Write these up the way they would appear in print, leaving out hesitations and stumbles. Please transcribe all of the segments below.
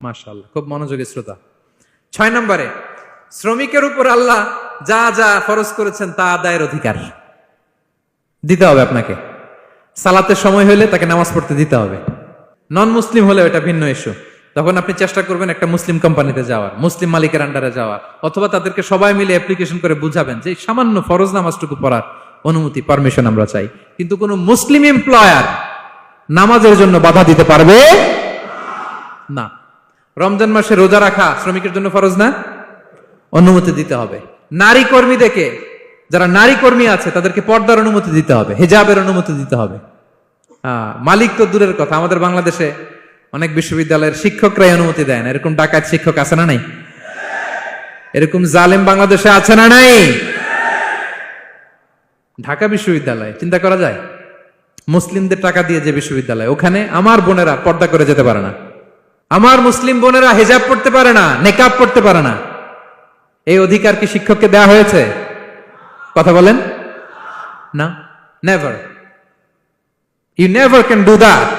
মাশাআল্লাহ, খুব মনোযোগী শ্রোতা। 6 নম্বরে, শ্রমিকের উপর আল্লাহ যা যা ফরজ করেছেন তা আদায়ের অধিকার দিতে হবে আপনাকে। সালাতের সময় হলে তাকে নামাজ পড়তে দিতে হবে। নন মুসলিম হলে এটা ভিন্ন ইস্যু। তখন আপনি চেষ্টা করবেন একটা মুসলিম কোম্পানিতে যাওয়ার, মুসলিম মালিকের আন্ডারে যাওয়ার, অথবা তাদেরকে সবাই মিলে অ্যাপ্লিকেশন করে বুঝাবেন যে সামান্য ফরজ নামাজটুকু পড়ার অনুমতি, পারমিশন আমরা চাই। কিন্তু কোন মুসলিম এমপ্লয়ার নামাজের জন্য বাধা দিতে পারবে না। রমজান মাসে রোজা রাখা শ্রমিকের জন্য ফরজ না, অনুমতি দিতে হবে। নারী কর্মীদেরকে, যারা নারী কর্মী আছে তাদেরকে পর্দার অনুমতি দিতে হবে, হিজাবের অনুমতি দিতে হবে। মালিক তো দূরের কথা, আমাদের বাংলাদেশে অনেক বিশ্ববিদ্যালয়ের শিক্ষকরাই অনুমতি দেয় না। এরকম ডাকাত শিক্ষক আছে না নাই? এরকম জালেম বাংলাদেশে আছে না নাই? ঢাকা বিশ্ববিদ্যালয় চিন্তা করা যায়, মুসলিমদের টাকা দিয়ে যে বিশ্ববিদ্যালয়, ওখানে আমার বোনেরা পর্দা করে যেতে পারে না, আমার মুসলিম বোনেরা হিজাব পড়তে পারে না, নেকাব পড়তে পারে না। এই অধিকার কি শিক্ষককে দেওয়া হয়েছে? কথা বলেন না, never. You never can do that.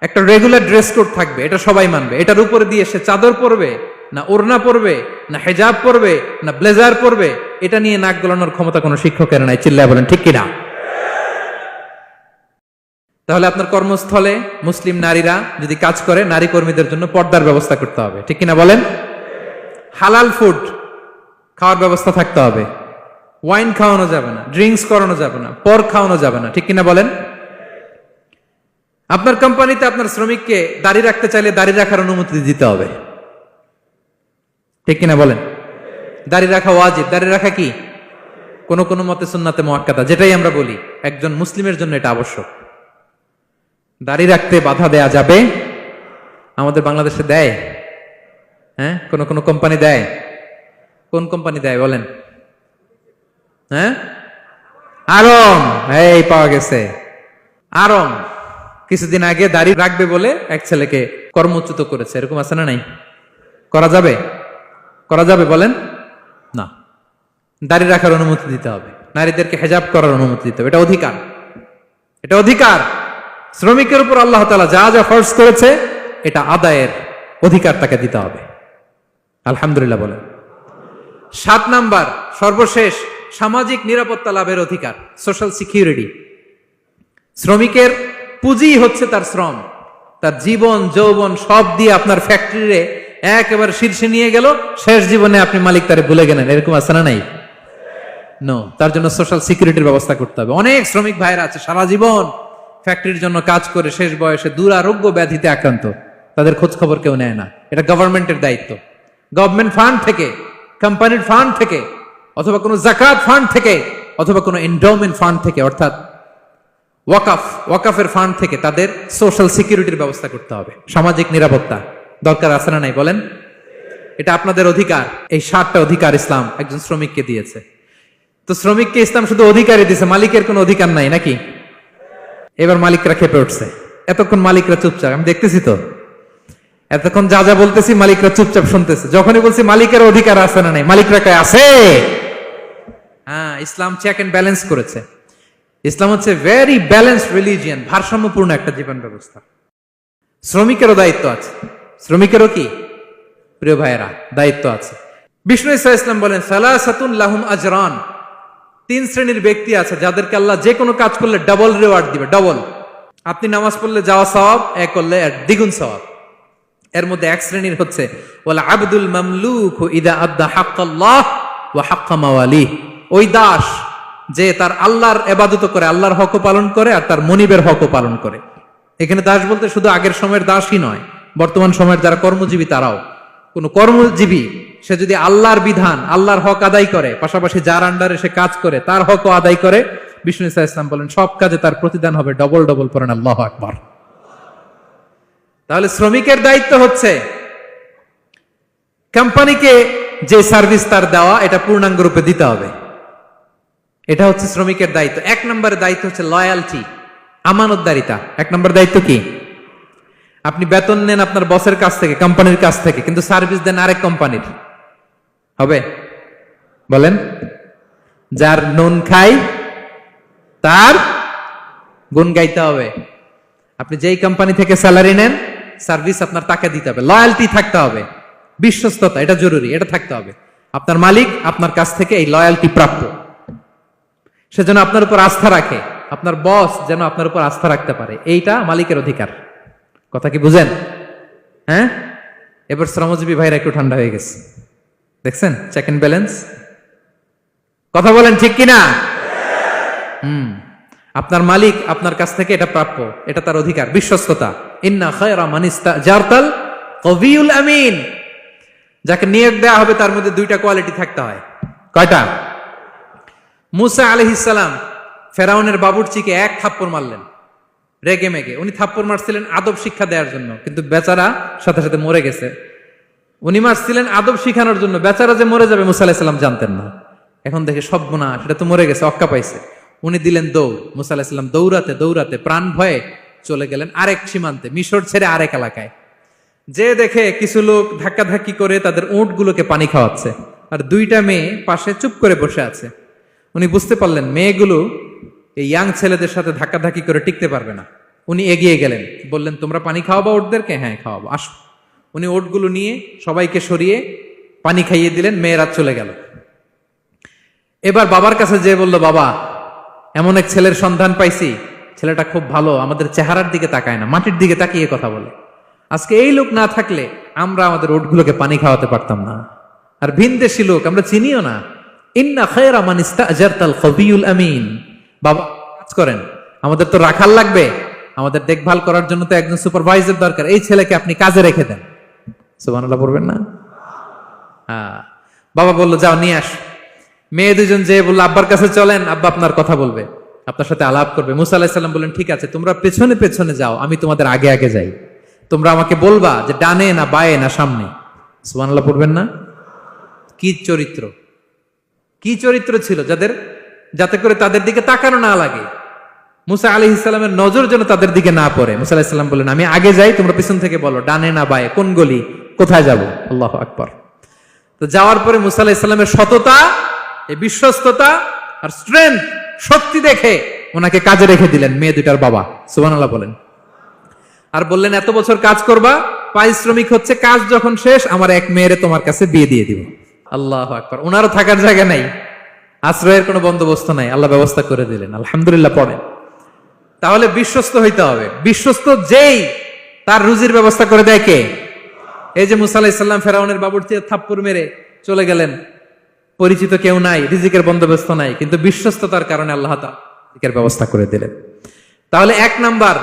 একটা রেগুলার ড্রেস কোড থাকবে, এটা সবাই মানবে। এটার উপরে দিয়ে সে চাদর পরবে না ওড়না পরবে না হিজাব পরবে না ব্লেজার পরবে, এটা নিয়ে নাক গলানোর ক্ষমতা কোনো শিক্ষকের নাই। চিল্লায় বলেন ঠিক কিনা? তাহলে আপনার কর্মস্থলে মুসলিম নারীরা যদি কাজ করে, নারী কর্মীদের জন্য পর্দার ব্যবস্থা করতে হবে, ঠিক কিনা বলেন? হালাল ফুড খাওয়ার ব্যবস্থা থাকতে হবে। ওয়াইন খাওয়ানো যাবে না, ড্রিঙ্কস করানো যাবে না, পর খাওয়ানো যাবে না, ঠিক কিনা বলেন? আপনার কোম্পানিতে আপনার শ্রমিককে দাড়ি রাখতে চাইলে দাড়ি রাখার অনুমতি দিতে হবে, ঠিক কিনা বলেন? দাড়ি রাখা ওয়াজিব। দাড়ি রাখা কি? কোন কোন মতে সুন্নাতে মুআক্কাদা, যেটাই আমরা বলি একজন মুসলিমের জন্য এটা আবশ্যক। দাড়ি রাখতে বাধা দেয়া যাবে? আমাদের বাংলাদেশে দেয়? হ্যাঁ, কোন কোন কোম্পানি দেয়। কোন কোম্পানি দেয় বলেন? হ্যাঁ, আরং। এই পাওয়া গেছে আরং। কিছুদিন আগে দাড়ি রাখবে বলে এক ছেলেকে কর্মচ্যুত করেছে, এরকম আছে না নাই? করা যাবে? করা যাবে বলেন? না। দাড়ি রাখার অনুমতি দিতে হবে, নারীদেরকে হিজাব করার অনুমতি দিতে হবে। এটা অধিকার, এটা অধিকার। শ্রমিকের উপর আল্লাহ তাআলা যা যা ফরজ করেছে এটা আদায়ের অধিকার তাকে দিতে হবে। আলহামদুলিল্লাহ বলেন। 7 নাম্বার, সর্বশেষ, সামাজিক নিরাপত্তা লাভের অধিকার, সোশ্যাল সিকিউরিটি। শ্রমিকের পুঁজি হচ্ছে তার শ্রম, তার জীবন যৌবন সব দিয়ে আপনার ফ্যাক্টরিরে একেবারে শীর্ষে নিয়ে গেল, শেষ জীবনে আপনি মালিক তারে ভুলে গেলেন, এরকম আছে না নাই? নো, তার জন্য সোশ্যাল সিকিউরিটির ব্যবস্থা করতে হবে। অনেক শ্রমিক ভাইরা আছে সারা জীবন ফ্যাক্টরির জন্য কাজ করে শেষ বয়সে দুরারোগ্য ব্যাধিতে আক্রান্ত, তাদের খোঁজ খবর কেউ নেয় না। এটা গভর্নমেন্টের দায়িত্ব। গভর্নমেন্ট ফান্ড থেকে, কোম্পানির ফান্ড থেকে, অথবা কোনো যাকাত ফান্ড থেকে, অথবা কোনো এন্ডোমেন্ট ফান্ড থেকে, অর্থাৎ ওয়াকাফের ফান্ড থেকে তাদের সোশ্যাল সিকিউরিটির ব্যবস্থা করতে হবে। সামাজিক নিরাপত্তা দরকার আছে না নাই বলেন? এটা আপনাদের অধিকার। এই 7টা অধিকার ইসলাম একজন শ্রমিককে দিয়েছে। তো শ্রমিককে ইসলাম শুধু অধিকারই দিয়েছে, মালিকের কোনো অধিকার নাই নাকি? এবার মালিকরা খেপে উঠছে। এতক্ষণ মালিকরা চুপচাপ, আমি দেখতেছি তো, এতক্ষণ যা যা বলতেছি মালিকরা চুপচাপ শুনতেছে। যখনই বলছি মালিকের অধিকার আছে না নাই, মালিকরা কয় আছে। হ্যাঁ, ইসলাম চেক এন্ড ব্যালেন্স করেছে। ইসলাম হচ্ছে ভেরি ব্যালেন্সড রিলিজিয়ান, ভারসাম্যপূর্ণ একটা জীবন ব্যবস্থা। শ্রমিকেরও দায়িত্ব আছে। শ্রমিকেরও কি প্রিয় ভাইয়েরা দায়িত্ব আছে। বিষ্ণু ইসলাম বলেন, সালাসাতুন লাহুম আজরান। 3 শ্রেণীর ব্যক্তি আছে যাদেরকে আল্লাহ যে কোনো কাজ করলে ডাবল রিওয়ার্ড দিবে, ডাবল। আপনি নামাজ পড়লে যাওয়া সওয়াব, এক করলে দ্বিগুণ সওয়াব। এর মধ্যে এক শ্রেণীর হচ্ছে ওয়াল আবদুল মামলুক ইদা আদ্দা হাক্কাল্লাহ ওয়া হাক্কা মাওয়ালিহ। ওই দাস যে তার আল্লাহর ইবাদত করে, আল্লাহর হকও পালন করে আর তার মনিবের হকও পালন করে। এখানে দাস বলতে শুধু আগের সময়ের দাসই নয়, বর্তমান সময়ের যারা কর্মজীবী তারাও। কোন কর্মজীবী সে যদি আল্লাহর বিধান, আল্লাহর হক আদায় করে, পাশাপাশি যার আন্ডারে সে কাজ করে তার হকও আদায় করে, বিষ্ণু ইসলাম বলেন সব কাজে তার প্রতিদান হবে ডবল ডবল। পড়েন আল্লাহু আকবার। তাহলে শ্রমিকের দায়িত্ব হচ্ছে কোম্পানিকে যে সার্ভিস তার দেওয়া এটা পূর্ণাঙ্গ রূপে দিতে হবে। এটা হচ্ছে শ্রমিকের দায়িত্ব। 1 নম্বরের দায়িত্ব হচ্ছে লয়ালটি, আমানতদারিতা। 1 নম্বর দায়িত্ব কি? আপনি বেতন নেন আপনার বসের কাছ থেকে, কোম্পানির কাছ থেকে, কিন্তু সার্ভিস দেন আরেক কোম্পানির, হবে? বলেন। যার নুন খাই তার গুণ গাইতে হবে। আপনি যেই কোম্পানি থেকে স্যালারি নেন সার্ভিস আপনার তাকে দিতে হবে, লয়ালটি থাকতে হবে, বিশ্বস্ততা, এটা জরুরি, এটা থাকতে হবে। আপনার মালিক আপনার কাছ থেকে এই লয়ালটি প্রাপ্য, সে যেন আপনার উপর আস্থা রাখে, আপনার বস যেন আপনার উপর আস্থা রাখতে পারে, এইটা মালিকের অধিকার। কথা কি বুঝেন? হ্যাঁ, এবার শ্রমজীবী ভাইরা একটু ঠান্ডা হয়ে গেছে, দেখছেন চেক এন্ড ব্যালেন্স। কথা বলেন ঠিক কিনা? আপনার মালিক আপনার কাছ থেকে এটা প্রাপ্য, এটা তার অধিকার, বিশ্বস্ততা। ইন্না খায়রা মান ইস্তাজারতাল কবিউল আমিন। যাকে নিয়োগ দেওয়া হবে তার মধ্যে দুইটা কোয়ালিটি থাকতে হয়। কয়টা? মুসা আলাইহিস সালাম ফেরাউনের বাবুর্চিকে এক থাপ্পড় মারলেন রেগে মেগে। উনি থাপ্পড় মারছিলেন আদব শিক্ষা দেওয়ার জন্য, কিন্তু বেচারা সাথে সাথে মরে গেছে। উনি মারছিলেন আদব শিখানোর জন্য, বেচারা যে মরে যাবে মুসা আলাইহিস সালাম জানতেন না। এখন দেখে সব গুনাহ, সেটা তো মরে গেছে, অক্কা পাইছে। উনি দিলেন দৌড়। মুসা আলাইহিস সালাম দৌড়াতে দৌড়াতে প্রাণ ভয়ে চলে গেলেন আরেক সীমান্তে, মিশর ছেড়ে আরেক এলাকায়। যে দেখে কিছু লোক ধাক্কাধাক্কি করে তাদের উটগুলোকে পানি খাওয়াচ্ছে, আর দুইটা মেয়ে পাশে চুপ করে বসে আছে। উনি বুঝতে পারলেন মেয়েগুলো এই ইয়াং ছেলেদের সাথে ধাক্কাধাক্কি করে টিকতে পারবে না। উনি এগিয়ে গেলেন, বললেন তোমরা পানি খাওয়াবো ওটদেরকে? হ্যাঁ খাওয়াবো, আসো। উনি ওটগুলো নিয়ে সবাইকে সরিয়ে পানি খাইয়ে দিলেন, মেয়েরা চলে গেল। এবার বাবার কাছে যেয়ে বলল, বাবা এমন এক ছেলের সন্ধান পাইছি, ছেলেটা খুব ভালো, আমাদের চেহারার দিকে তাকায় না, মাটির দিকে তাকিয়ে কথা বলে। আজকে এই লোক না থাকলে আমরা আমাদের ওটগুলোকে পানি খাওয়াতে পারতাম না। আর ভিনদেশী লোক, আমরা চিনিও না। ইন্না খায়রা মান ইস্তাজারতাল কবিউল আমিন। বাবা কাজ করেন, আমাদের তো রাখাল লাগবে, আমাদের দেখভাল করার জন্য তো একজন সুপারভাইজার দরকার, এই ছেলেকে আপনি কাজে রেখে দেন। সুবহানাল্লাহ পড়বেন না? হ্যাঁ। বাবা বলল যাও নিয়ে আস। মেয়ে দুজন যে বললো আব্বার কাছে চলেন, আব্বা আপনার কথা বলবে, আপনার সাথে আলাপ করবে। মুসা আলাইহিস সালাম বললেন ঠিক আছে, তোমরা পেছনে পেছনে যাও, আমি তোমাদের আগে আগে যাই। তোমরা আমাকে বলবা যে ডানে না বায়ে না সামনে। সুবহানাল্লাহ পড়বেন না? কি চরিত্র, কি চরিত্র ছিল যাদের, যাতে করে তাদের দিকে তাকানো না লাগে। মুসা আলাইহিস সালামের নজর যেন তাদের দিকে না পড়ে। মুসা আলাইহিস সালাম বললেন আমি আগে যাই, তোমরা পিছন থেকে বলো ডানে না বায়ে, কোন গলি, কোথায় যাব। আল্লাহু আকবার। তো যাওয়ার পরে মুসা আলাইহিস সালামের সততা, এই বিশ্বস্ততা আর স্ট্রেংথ, শক্তি দেখে ওনাকে কাজে রেখে দিলেন মেয়ে দুইটার বাবা। সুবহানাল্লাহ বলেন। আর বললেন এত বছর কাজ করবা, পারিশ্রমিক হচ্ছে কাজ যখন শেষ আমার এক মেয়েরে তোমার কাছে বিয়ে দিয়ে দিব। আল্লাহু আকবার। ওনারও থাকার জায়গা নাই, আশ্রয়ের কোনো বন্দোবস্ত নাই, আল্লাহ ব্যবস্থা করে দিলেন। আলহামদুলিল্লাহ পড়েন। তাহলে বিশ্বস্ত হইতে হবে। বিশ্বস্ত যেই, তার রুজির ব্যবস্থা করে দেয় কে? এই যে মুসা আলাইহিস সালাম ফেরাউনের বাবুর্চি থাপ্পড় মেরে চলে গেলেন, পরিচিত কেউ নাই, রিজিকের বন্দোবস্ত নাই, কিন্তু বিশ্বস্ততার কারণে আল্লাহ তাআলা রিজিকের ব্যবস্থা করে দিলেন। তাহলে এক নাম্বার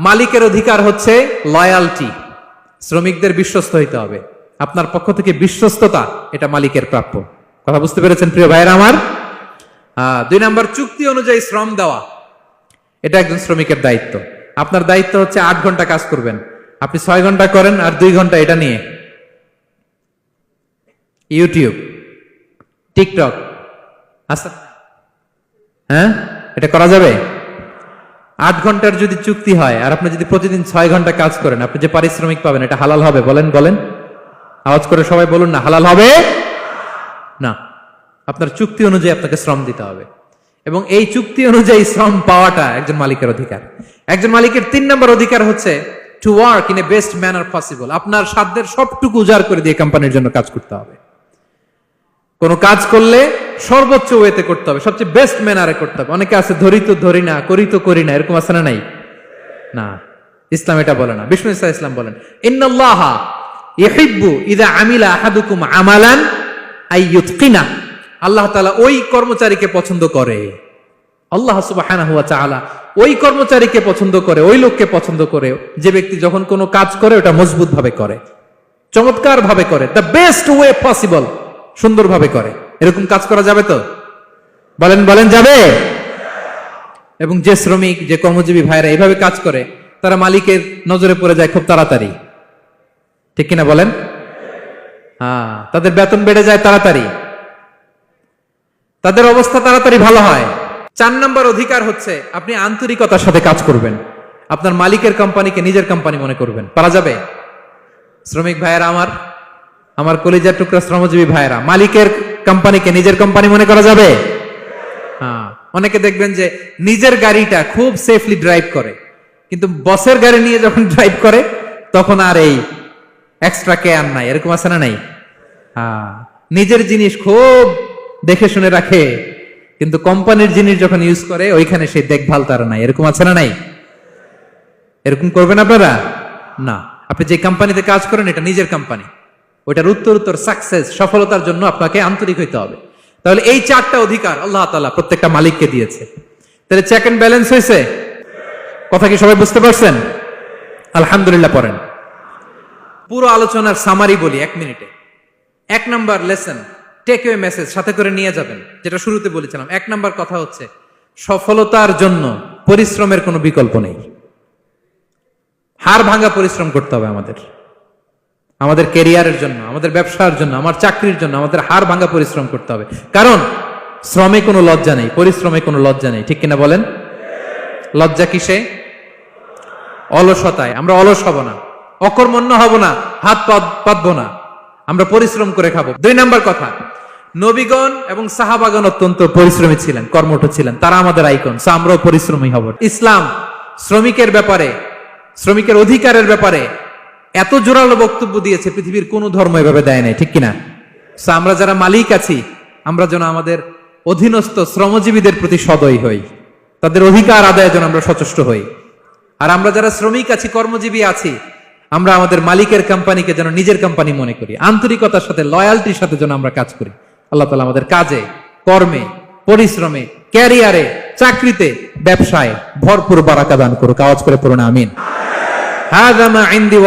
মালিকের অধিকার হচ্ছে লয়ালটি। শ্রমিকদের বিশ্বস্ত হইতে হবে। আপনার পক্ষ থেকে বিশ্বস্ততা, এটা মালিকের প্রাপ্য। কথা বুঝতে পেরেছেন প্রিয় ভাইয়েরা আমার? দুই নাম্বার চুক্তি অনুযায়ী শ্রম দেওয়া, এটা একজন শ্রমিকের দায়িত্ব। আপনার দায়িত্ব হচ্ছে 8 ঘন্টা কাজ করবেন, আপনি 6 ঘন্টা করেন আর 2 ঘন্টা এটা নিয়ে ইউটিউব, টিকটক, আচ্ছা হ্যাঁ, এটা করা যাবে? 8 ঘন্টার যদি চুক্তি হয় আর আপনি যদি প্রতিদিন 6 ঘন্টা কাজ করেন, আপনি যে পারিশ্রমিক পাবেন এটা হালাল হবে? বলেন বলেন, আওয়াজ করে সবাই বলুন না, হালাল হবে না। আপনার চুক্তি অনুযায়ী আপনাকে শ্রম দিতে হবে, এবং এই চুক্তি অনুযায়ী শ্রম পাওয়াটা একজন মালিকের অধিকার। একজন মালিকের 3 নম্বর অধিকার হচ্ছে to work in a best manner possible. আপনার সাধ্যের সবটুকু উজাড় করে দিয়ে কোম্পানির জন্য কাজ করতে হবে। কোন কাজ করলে সর্বোচ্চ ওয়েতে করতে হবে, সবচেয়ে বেস্ট ম্যানারে করতে হবে। অনেকে আছে ধরি তো ধরি না, করি তো করি না, এরকম আছে না? নাই না, ইসলাম এটা বলে না। বিষ্ণু ইসলাম বলেন ইন্নাল্লাহা ইউহিব্বু ইযা আমিলা আহাদুকুম আমালান আইয়ুতকিনা। আল্লাহ তাআলা ওই কর্মচারীকে পছন্দ করে, আল্লাহ সুবহানাহু ওয়া তাআলা ওই কর্মচারীকে পছন্দ করে, ওই লোককে পছন্দ করে যে ব্যক্তি যখন কোনো কাজ করে ওটা মজবুত ভাবে করে, চমৎকার ভাবে করে, দ্য বেস্ট ওয়ে পসিবল, সুন্দরভাবে করে। এরকম কাজ করা যাবে তো? বলেন বলেন যাবে? এবং যে শ্রমিক, যে কর্মজীবী ভাইরা এইভাবে কাজ করে তারা মালিকের নজরে পড়ে যায় খুব তাড়াতাড়ি, ঠিক কিনা বলেন? তাদের বেতন বেড়ে যায় তাড়াতাড়ি, তাদের অবস্থা তাড়াতাড়ি ভালো হয়। 4 নম্বর অধিকার হচ্ছে আপনি আন্তরিকতার সাথে কাজ করবেন, আপনার মালিকের কোম্পানিকে নিজের কোম্পানি মনে করবেন। পারা যাবে? শ্রমিক ভাইয়েরা আমার, আমার কলিজার টুকরা শ্রমজীবী ভাইয়েরা, মালিকের কোম্পানিকে নিজের কোম্পানি মনে করা যাবে? অনেকে দেখবেন যে নিজের গাড়িটা খুব সেফলি ড্রাইভ করে, কিন্তু বসের গাড়ি নিয়ে যখন ড্রাইভ করে তখন আর এই এক্সট্রা কেয়ার নাই, এরকম আছে না নাই? হ্যাঁ, নিজের জিনিস খুব দেখে শুনে রাখে, কিন্তু কোম্পানির জিনিস যখন ইউজ করে ওইখানে সেই দেখভাল তার নাই, এরকম আছে না নাই? এরকম করবেন আপনারা না। আপনি যে কোম্পানিতে কাজ করেন এটা নিজের কোম্পানি, ওইটার উত্তর সাকসেস সফলতার জন্য আপনাকে আন্তরিক হইতে হবে। তাহলে এই 4টা অধিকার আল্লাহ তাআলা প্রত্যেকটা মালিককে দিয়েছে। তাহলে চেক এন্ড ব্যালেন্স হয়েছে। কথা কি সবাই বুঝতে পারছেন? আলহামদুলিল্লাহ পড়েন। পুরো আলোচনার সামারি বলি 1 মিনিটে। 1 number lesson, take away message সাথে করে নিয়ে যাবেন, যেটা শুরুতে বলেছিলাম। 1 নাম্বার কথা হচ্ছে সফলতার জন্য পরিশ্রমের কোনো বিকল্প নেই। হাড় ভাঙা পরিশ্রম করতে হবে আমাদের ক্যারিয়ারের জন্য, আমাদের ব্যবসার জন্য, আমার চাকরির জন্য আমাদের হাড় ভাঙা পরিশ্রম করতে হবে। কারণ শ্রমে কোনো লজ্জা নেই, পরিশ্রমে কোনো লজ্জা নেই, ঠিক কিনা বলেন? লজ্জা কিসে? অলসতায়। আমরা অলস হব না, অকর্মণ্য হব না, হাত পাতবো না, আমরা পরিশ্রম করে খাবো। 2 নাম্বার কথা, নবীগণ এবং সাহাবাগণ অত্যন্ত পরিশ্রমী ছিলেন, কর্মঠ ছিলেন, তারা আমাদের আইকন, আমরাও পরিশ্রমী হব। ইসলাম শ্রমিকের ব্যাপারে, শ্রমিকের অধিকারের ব্যাপারে এত জোরালো বক্তব্য দিয়েছে, পৃথিবীর কোন ধর্ম এভাবে দেয় নাই, ঠিক কিনা? আমরা যারা মালিক আছি, আমরা যেন আমাদের অধীনস্থ শ্রমজীবীদের প্রতি সদয় হই, তাদের অধিকার আদায়ের জন্য আমরা সচেষ্ট হই। আর আমরা যারা শ্রমিক আছি, কর্মজীবী আছি, আমরা আমাদের মালিকের কোম্পানিকে যেন নিজের কোম্পানি মনে করি, আন্তরিকতার সাথে, লয়ালটির সাথে যেন আমরা কাজ করি। আল্লাহ তাআলা আমাদের কাজে, কর্মে, পরিশ্রমে, ক্যারিয়ারে, চাকরিতে, ব্যবসায় ভরপুর বারাকা দান করুক। আওয়াজ করে পড়ুন আমিন। হাযা মা ইনদি।